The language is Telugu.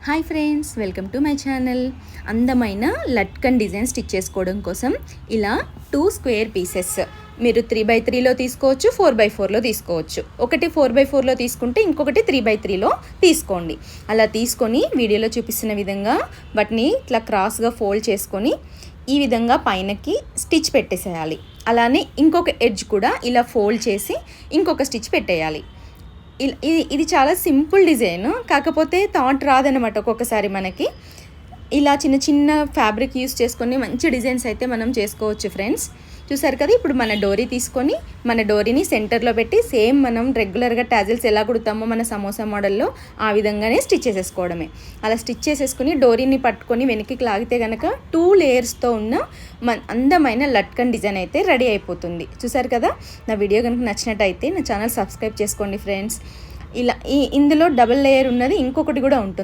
Hi friends, welcome to my channel. అందమైన లట్కన్ డిజైన్ స్టిచ్ చేసుకోవడం కోసం ఇలా 2 స్క్వేర్ పీసెస్ మీరు 3x3లో తీసుకోవచ్చు, 4x4లో తీసుకోవచ్చు. ఒకటి 4x4లో తీసుకుంటే ఇంకొకటి 3x3లో తీసుకోండి. అలా తీసుకొని వీడియోలో చూపిస్తున్న విధంగా వాటిని ఇట్లా క్రాస్గా ఫోల్డ్ చేసుకొని ఈ విధంగా పైనకి స్టిచ్ పెట్టేసేయాలి. అలానే ఇంకొక ఎడ్జ్ కూడా ఇలా ఫోల్డ్ చేసి ఇంకొక స్టిచ్ పెట్టేయాలి. ఇది చాలా సింపుల్ డిజైన్, కాకపోతే థాట్ రాదనమాట ఒక్కొక్కసారి మనకి. ఇలా చిన్న చిన్న ఫ్యాబ్రిక్ యూస్ చేసుకొని మంచి డిజైన్స్ అయితే మనం చేసుకోవచ్చు ఫ్రెండ్స్. చూసారు కదా, ఇప్పుడు మన డోరీ తీసుకొని మన డోరీని సెంటర్లో పెట్టి సేమ్ మనం రెగ్యులర్గా టాజిల్స్ ఎలా కుడతామో మన సమోసా మోడల్లో ఆ విధంగానే స్టిచ్ చేసేసుకోవడమే. అలా స్టిచ్ చేసేసుకొని డోరీని పట్టుకొని వెనక్కి లాగితే కనుక 2 లేయర్స్తో ఉన్న అందమైన లట్కన్ డిజైన్ అయితే రెడీ అయిపోతుంది. చూసారు కదా, నా వీడియో కనుక నచ్చినట్టయితే నా ఛానల్ సబ్స్క్రైబ్ చేసుకోండి ఫ్రెండ్స్. ఇలా ఇందులో డబుల్ లేయర్ ఉన్నది ఇంకొకటి కూడా ఉంటుంది.